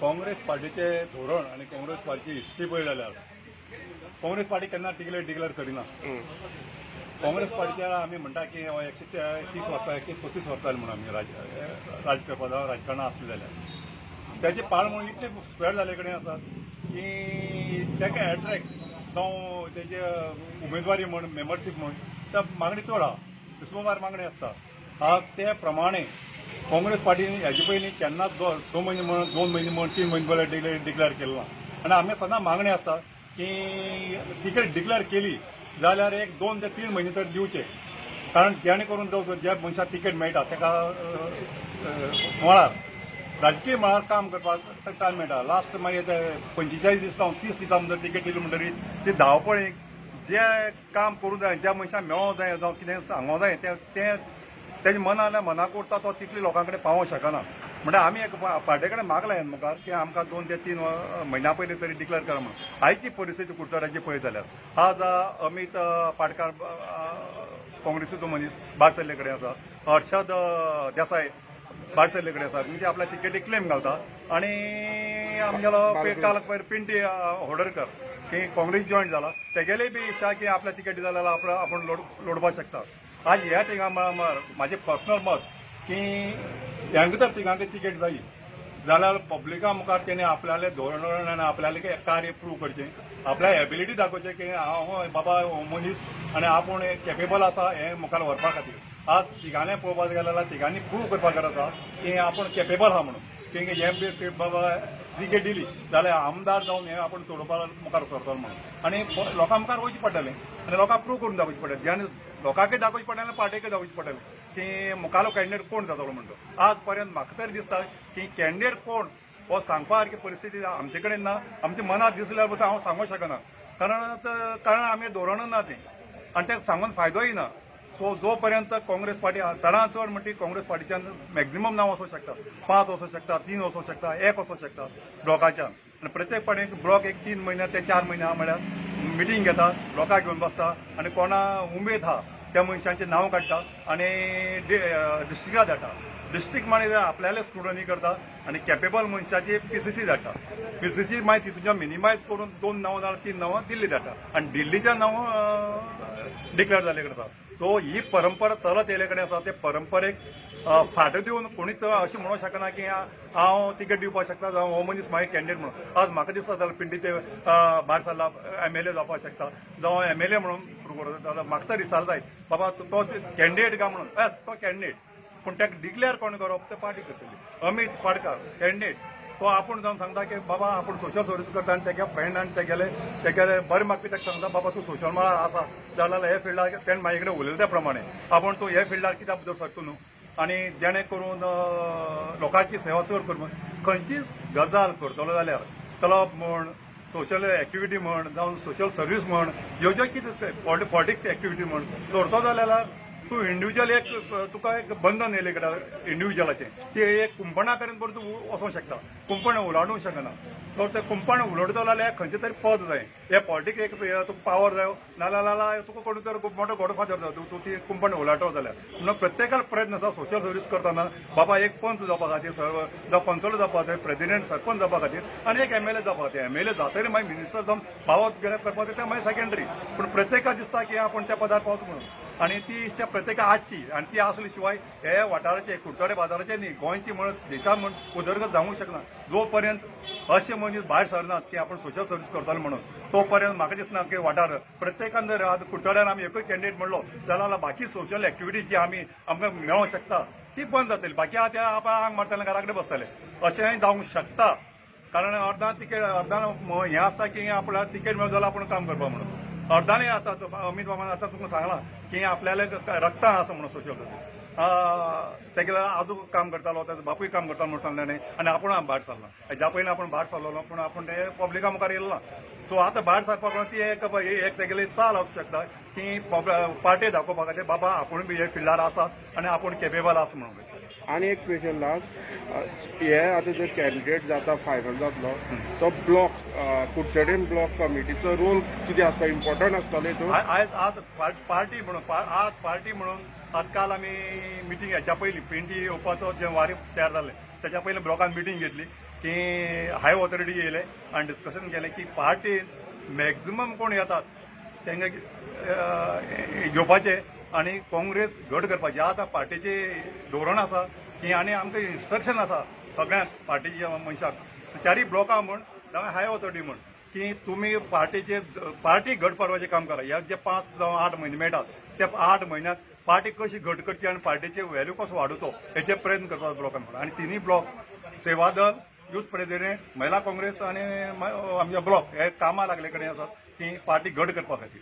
काँग्रेस पार्टीचे धोरण आणि काँग्रेस पार्टीची हिस्ट्री पळय जाल्यार काँग्रेस पार्टी केन्ना डिक्लेअर करिना. काँग्रेस पार्टीच्या आमी म्हणटा की 130 वर्सां 135 वर्सां म्हणून आमी राज करपाचो राजकारणांत आसले जाल्यार त्याची पाळमोळ इतले स्प्रेड जाले कडेन आसा की ताका एट्रॅक्ट जावं तेजे उमेदवारी म्हण मेंबरशीप म्हण त्या मागणी चड आहा, हिस्पोमार मागणी आसता. ते प्रमाणे काँग्रेस पार्टीन हेजे पयलीं केन्नाच 6 म्हयने म्हण 2 म्हयने म्हण 3 म्हयने पयलीं डिक्लेअर केलो ना. आनी आमी सदां मागणी आसता की तिकेट डिक्लेअर केली जाल्यार 1-2 ते 3 म्हयने तर दिवचे, कारण जेणे करून ज्या मनशाक तिकेट मेळटा ताका मळार राजकीय मळार काम करपाक टायम मेळटा. लास्ट मागीर ते 45 दीस जावं 30 दिसां भितर तिकेट दिली म्हणटकीर ती धांवपळीक जे काम करूं जाय, ज्या मनशाक मेळों जाय जावं कितें सांगों जाय तें तेजे मनाक उरता तो तितली लोकां कडेन पावोंक शकना. म्हणजे आमी एक पार्टी कडेन मागलां मुखार की आमकां 2 ते 3 म्हयन्या पयलीं तरी डिक्लेअर करा म्हणून. आयची परिस्थिती कुडचड्याची पळयत जाल्यार आज अमित पाटकार काँग्रेसीचो मनीस भायर सरले कडेन आसा, हर्षद देसाय भायर सरले कडेन आसा, म्हणजे आपल्या तिकेटी क्लेम घालता. आनी आमगेलो काल पिंटी होडरकर की काँग्रेस जॉयन जाला, तेगेलेय बी इच्छा की आपल्या तिकेटी जाल्यार आपूण लोडपाक शकता. आज ह्या तिगां म्हाजें पर्सनल मत की हांकां तर तिगांक तिकेट जायी जाल्यार पब्लिका मुखार तेणी आपल्यालें धोरण आनी आपल्यालें कार्य प्रूव करचें, आपल्या एबिलिटी दाखोवचें की हांव बाबा मनीस आनी आपूण कॅपेबल आसा हें मुखार व्हरपा खातीर. आज तिगांनी पळोवपाक गेले जाल्यार तिगांनी प्रूव करपाक गरज आसा की आपूण कॅपेबल आहा म्हणून. की हे बाबा तिकेट दिली जाल्यार आमदार जावन हें आपूण चडोवपाक मुखार सरतलो म्हणून. आनी लोकां मुखार वयचें पडटलें आनी लोकांक प्रूव करून दाखोवचें पडटलें. जेन्ना लोकांकय दाखोवचें पडटलें आनी पार्टीकय दाखोवचें पडटलें की मुखालो कॅन्डिडेट कोण जातलो म्हणटो. आज पर्यंत म्हाका तरी दिसता की कॅन्डिडेट कोण हो सांगपा सारकी परिस्थिती आमचे कडेन ना. आमच्या मनात दिसल्यार पसून हांव सांगूंक शकना, कारण आमी धोरण ना तें आनी तें सांगून फायदोय ना. सो जो पर्यंत काँग्रेस पार्टी चडांत चड म्हणटी काँग्रेस पार्टीच्यान मॅक्झिमम नांव वचूंक शकता, 5 वचूंक शकता, 3 वचूंक शकता, 1 वचूंक शकता ब्लॉकाच्यान. आनी प्रत्येक पार्टीक ब्लॉक 3 म्हयने ते 4 म्हयने म्हळ्यार मिटींग घेता, लोकांक घेवन बसता आनी कोणा उमेद आहा त्या मनशांचें नांव काडटा आनी डिस्ट्रिक्टाक धाडटा. डिस्ट्रिक्ट मागीर आपल्याले स्क्रुटनी करता आनी कॅपेबल मनशाची PCC धाडटा. PCC मागीर तितूंच्या मिनिमायज करून 2 नांवां नाल्यार 3 नांवां दिल्ली धाडटा आनी दिल्लीच्या नांवां डिक्लेअर जाले कडेन आसा. सो ही परंपरा चलत येयले कडेन आसा. ते परंपरेक फाटो दिवन कोणीच अशें म्हणूंक शकना की हांव तिकेट दिवपाक शकता जावं हो मनीस मागीर कॅन्डिडेट म्हणून. आज म्हाका दिसता जाल्यार पिंडी ते भायर सरला MLA जावपाक शकता जावं MLA म्हणून प्रूव करता जाल्यार म्हाका तरी विचार जाय बाबा तो कॅन्डिडेट काय म्हणून. येस तो कॅन्डिडेट, पूण ताका डिक्लेअर कोण करप ते पार्टी करतली. अमित पाटकार कॅन्डिडेट तो आपूण जावन सांगता की बाबा आपूण सोशल सर्वीस करता आनी तेगे फ्रेंड आनी तेगेले बरें मागपी ताका सांगता बाबा तूं सोशल मळार आसा जाल्यार हे फिल्डार तेणें म्हाजे कडेन उलयले त्या प्रमाणे आपूण तूं हे फिल्डार कित्याक भितर सरचो न्हू. आनी जेणे करून लोकांची सेवा चड कर खंयचीच गजाल करतलो जाल्यार क्लब म्हण, सोशल एक्टिविटी म्हण जावं सोशल सर्वीस म्हण, ह्यो ज्यो कितें पॉलिटिक्स एक्टिविटी म्हण करतो जाल्यार तूं इंडिव्हिज्युअल तुका एक बंधन येयलें कडेन इंडिव्हिज्युअलाचें ती एक कुंपणा कडेन पसून तूं वचोंक शकता, कुंपण उलाडूंक शकना. सो तें कुंपण उलडतो जाल्यार खंयचें तरी पद जाय. हे पॉलिटिक्स एक तुका पावर जायो नाल्यार तुका कोण तर मोठो गॉडफादर जाय तूं ती कुंपण उलाडटो जाल्यार. म्हणून प्रत्येकाक प्रयत्न आसा सोशल सर्वीस करतना बाबा एक पंच जावपा खातीर जावं पंचोलो जावपा खातीर, प्रेसिडेंट सरपंच जावपा खातीर आनी एक MLA जावपा खातीर. MLA जातकीर मागीर मिनिस्टर जावन पावर ग्रॅब करपा खातीर तें मागीर सेकंडरी. पूण प्रत्येकाक दिसता की आपूण त्या पदार पावता म्हणून. आनी ती इच्छा प्रत्येकाक आसची आनी ती आसले शिवाय हे वाठाराचे कुडचडे बाजाराचे न्ही गोंयची म्हण देशांत म्हण उदरगत जावंक शकना. जो पर्यंत अशे मनीस भायर सरनात की आपूण सोशल सर्वीस करतले म्हणून तो पर्यंत म्हाका दिसना की वाठार प्रत्येकान जर आतां कुडचड्यान आमी एकूच कॅन्डिडेट म्हणलो जाल्यार बाकी सोशल एक्टिविटी जी आमकां मेळोंक शकता ती बंद जातली. बाकी आतां आपण आंग मारतले घरा कडेन बसतले अशेंय जावंक शकता. कारण अर्धान हें आसता की आपल्याक तिकेट मेळ्ळो जाल्यार आपूण काम करपा म्हणून. अर्धांनी आतां अमित बाबान आतां तुमकां सांगलां की आपल्याले रक्तान आसा म्हणून सोशल सर्वीस. तेगेलो आजो काम करतालो ताजो बापूय काम करतालो म्हणून सांगलें न्ही आनी आपूण भायर सरला. हेज्या पयलीं आपूण भायर सरलोलो पूण आपूण ते पब्लिका मुखार येयलो ना. सो आतां भायर सरपाक लागून ती एक तेगेली चाल आसूं शकता की पार्टी दाखोवपा खातीर बाबा आपूण बी हे फिल्डार आसा आनी आपूण कॅपेबल आसा म्हणून. आनी एक क्वेश्चन लास्ट, हे आतां जो कॅन्डिडेट जाता फायनल जातलो तो ब्लॉक कुडचडें ब्लॉक कमिटीचो रोल कितें आसता, इम्पॉर्टंट आसतलो हितून? आज पार्टी म्हणून आज काल आमी मिटींग हेच्या पयलीं पेंटी येवपाचो जें वारी तयार जालें तेच्या पयलीं ब्लॉकान मिटींग घेतली. की हाय ऑथॉरिटी येयले आनी डिस्कशन केलें की पार्टी मॅक्झिमम कोण येतात तांकां घेवपाचे आनी काँग्रेस घट करपाची आतां पार्टीचे धोरण आसा की आनी आमकां इन्स्ट्रक्शन आसा सगळ्यांक पार्टीच्या मनशाक चारी ब्लॉकां म्हण जावं हाय ऑथॉरिटी म्हण की तुमी पार्टी घट करपाचें काम करा ह्या जे 5 जावं 8 म्हयने मेळटात त्या 8 म्हयन्यांत पार्टी कशी घट करची आनी पार्टीचे व्हॅल्यू कसो वाडोवचो हेचे प्रयत्न करपाचो ब्लॉकान म्हणून आनी तिनूय ब्लॉक सेवा दल यूथ प्रेसिडेंट महिला काँग्रेस आनी आमचे ब्लॉक हे कामां लागले कडेन आसात की पार्टी घट करपा खातीर